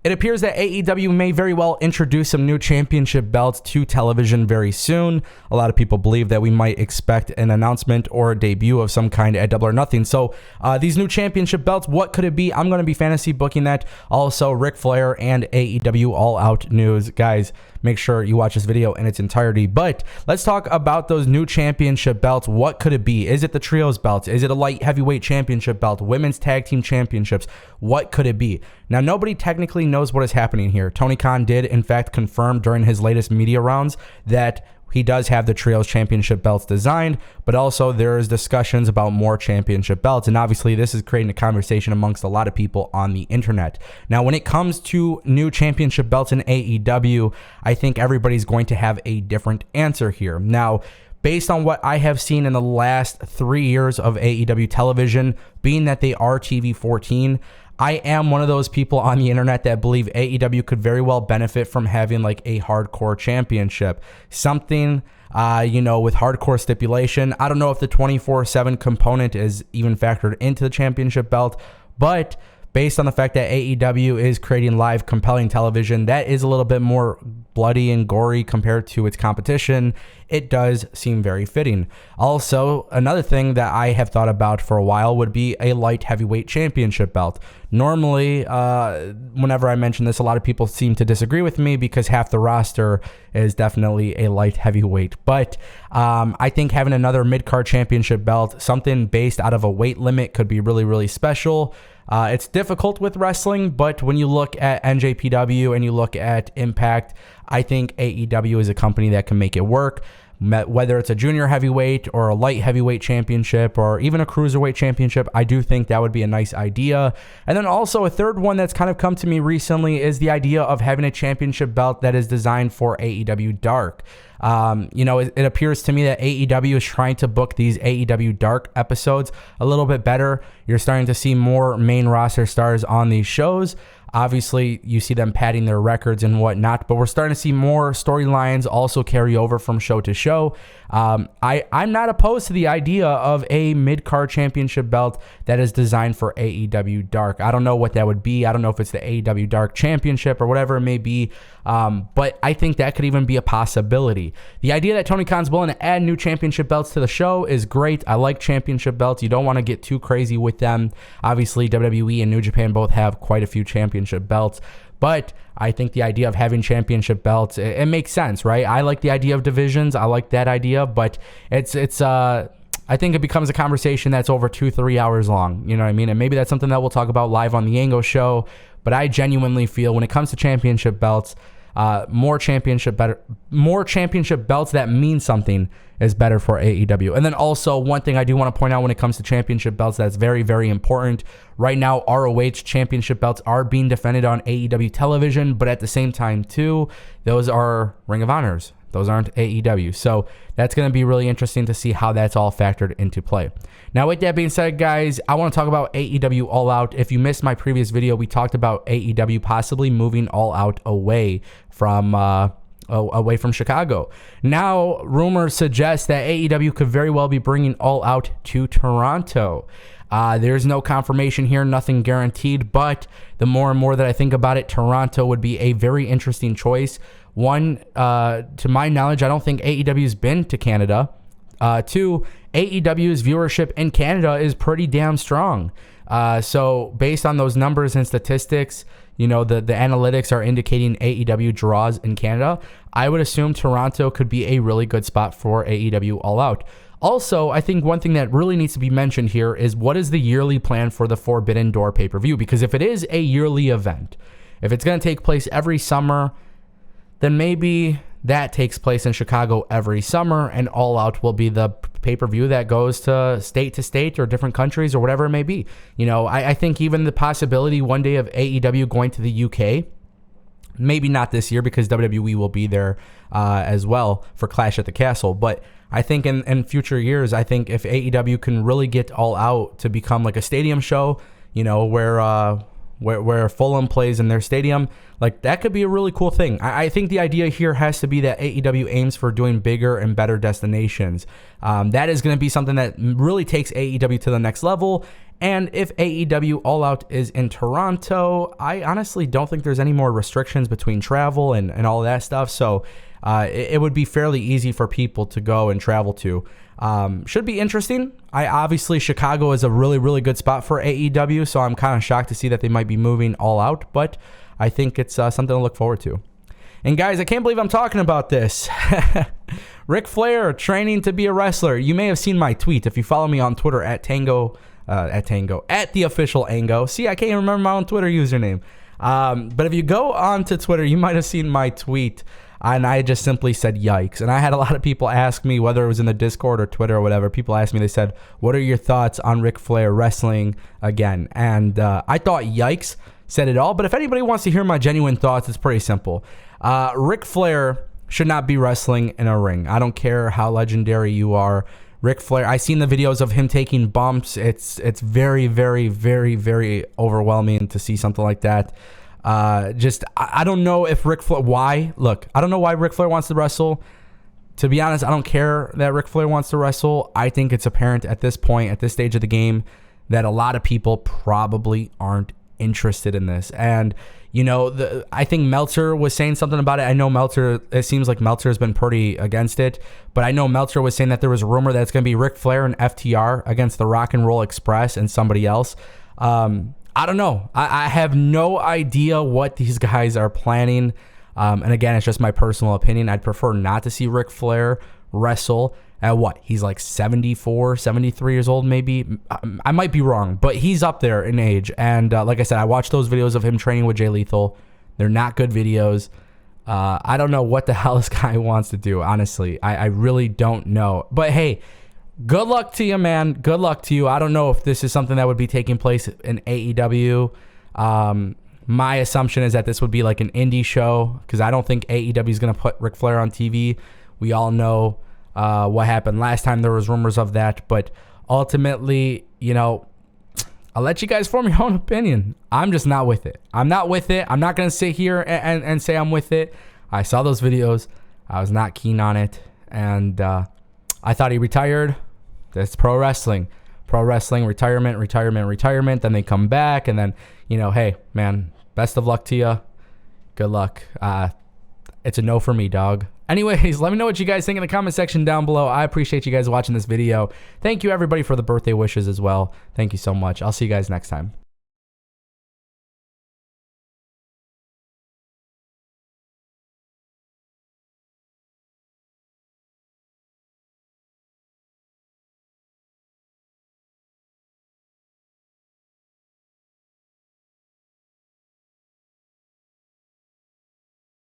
It appears that AEW may very well introduce some new championship belts to television very soon. A lot of people believe that we might expect an announcement or a debut of some kind at Double or Nothing. So these new championship belts, what could it be? I'm going to be fantasy booking that. Also, Ric Flair and AEW All Out news. Guys, make sure you watch this video in its entirety. But let's talk about those new championship belts. What could it be? Is it the trios belts? Is it a light heavyweight championship belt? Women's tag team championships? What could it be? Now, nobody technically knows what is happening here. Tony Khan did, in fact, confirm during his latest media rounds that he does have the trios championship belts designed, but also there is discussions about more championship belts. And obviously this is creating a conversation amongst a lot of people on the internet. Now, when it comes to new championship belts in AEW, I think everybody's going to have a different answer here. Now, based on what I have seen in the last 3 years of AEW television, being that they are TV 14, I am one of those people on the internet that believe AEW could very well benefit from having like a hardcore championship. Something, with hardcore stipulation. I don't know if the 24/7 component is even factored into the championship belt, but based on the fact that AEW is creating live, compelling television that is a little bit more bloody and gory compared to its competition, it does seem very fitting. Also, another thing that I have thought about for a while would be a light heavyweight championship belt. Normally, whenever I mention this, a lot of people seem to disagree with me because half the roster is definitely a light heavyweight. But I think having another mid-card championship belt, something based out of a weight limit, could be really, really special. It's difficult with wrestling, but when you look at NJPW and you look at Impact, I think AEW is a company that can make it work. Whether it's a junior heavyweight or a light heavyweight championship or even a cruiserweight championship, I do think that would be a nice idea. And then also a third one that's kind of come to me recently is the idea of having a championship belt that is designed for AEW Dark. It appears to me that AEW is trying to book these AEW Dark episodes a little bit better. You're starting to see more main roster stars on these shows. Obviously, you see them padding their records and whatnot, but we're starting to see more storylines also carry over from show to show. I'm not opposed to the idea of a mid-card championship belt that is designed for AEW Dark. I don't know what that would be. I don't know if it's the AEW Dark Championship or whatever it may be, but I think that could even be a possibility. The idea that Tony Khan's willing to add new championship belts to the show is great. I like championship belts. You don't want to get too crazy with them. Obviously, WWE and New Japan both have quite a few championship belts, but I think the idea of having championship belts, it makes sense, right? I like the idea of divisions. I like that idea, but I think it becomes a conversation that's over 2-3 hours long. You know what I mean? And maybe that's something that we'll talk about live on the Ango show. But I genuinely feel when it comes to championship belts, more championship belts that mean something is better for AEW. And then also one thing I do want to point out when it comes to championship belts that's very, very important. Right now, ROH championship belts are being defended on AEW television, but at the same time too, those are Ring of Honors. Those aren't AEW. So that's going to be really interesting to see how that's all factored into play. Now, with that being said, guys, I want to talk about AEW All Out. If you missed my previous video, we talked about AEW possibly moving All Out away from Chicago. Now, rumors suggest that AEW could very well be bringing All Out to Toronto. There's no confirmation here, nothing guaranteed, but the more and more that I think about it, Toronto would be a very interesting choice. One, to my knowledge, I don't think AEW's been to Canada. Two, AEW's viewership in Canada is pretty damn strong. So based on those numbers and statistics, the analytics are indicating AEW draws in Canada. I would assume Toronto could be a really good spot for AEW All Out. Also, I think one thing that really needs to be mentioned here is what is the yearly plan for the Forbidden Door pay-per-view? Because if it is a yearly event, if it's going to take place every summer, then maybe that takes place in Chicago every summer, and All Out will be the pay-per-view that goes to state or different countries or whatever it may be. I think even the possibility one day of AEW going to the UK, maybe not this year because WWE will be there as well for Clash at the Castle, but I think in future years, I think if AEW can really get All Out to become like a stadium show, where Fulham plays in their stadium, like that could be a really cool thing. I think the idea here has to be that AEW aims for doing bigger and better destinations. That is going to be something that really takes AEW to the next level. And if AEW All Out is in Toronto, I honestly don't think there's any more restrictions between travel and all of that stuff. So it would be fairly easy for people to go and travel to. Should be interesting. Obviously, Chicago is a really, really good spot for AEW, so I'm kind of shocked to see that they might be moving All Out, but I think it's something to look forward to. And guys, I can't believe I'm talking about this. Ric Flair training to be a wrestler. You may have seen my tweet if you follow me on Twitter at the official Ango. See, I can't even remember my own Twitter username. But if you go on to Twitter, you might have seen my tweet, and I just simply said yikes. And I had a lot of people ask me, whether it was in the Discord or Twitter or whatever, people asked me, they said, what are your thoughts on Ric Flair wrestling again? And I thought yikes said it all. But if anybody wants to hear my genuine thoughts, it's pretty simple. Ric Flair should not be wrestling in a ring. I don't care how legendary you are. Ric Flair, I've seen the videos of him taking bumps. It's very, very, very, very overwhelming to see something like that. I don't know if Ric Flair, why? Look, I don't know why Ric Flair wants to wrestle. To be honest, I don't care that Ric Flair wants to wrestle. I think it's apparent at this point, at this stage of the game, that a lot of people probably aren't interested in this. And, you know, I think Meltzer was saying something about it. I know Meltzer, it seems like Meltzer has been pretty against it, but I know Meltzer was saying that there was a rumor that it's going to be Ric Flair and FTR against the Rock and Roll Express and somebody else. I don't know. I have no idea what these guys are planning. And again, it's just my personal opinion. I'd prefer not to see Ric Flair wrestle at what? He's like 74, 73 years old, maybe. I might be wrong, but he's up there in age. And like I said, I watched those videos of him training with Jay Lethal. They're not good videos. I don't know what the hell this guy wants to do, honestly. I really don't know. But hey, good luck to you, man. Good luck to you. I don't know if this is something that would be taking place in AEW. My assumption is that this would be like an indie show, because I don't think AEW is going to put Ric Flair on TV. We all know what happened last time. There was rumors of that, but ultimately, you know, I'll let you guys form your own opinion. I'm just not with it. I'm not with it. I'm not going to sit here and say I'm with it. I saw those videos. I was not keen on it, and I thought he retired. That's pro wrestling. Pro wrestling, retirement. Then they come back, and then, you know, hey, man, best of luck to you. Good luck. It's a no for me, dog. Anyways, let me know what you guys think in the comment section down below. I appreciate you guys watching this video. Thank you, everybody, for the birthday wishes as well. Thank you so much. I'll see you guys next time.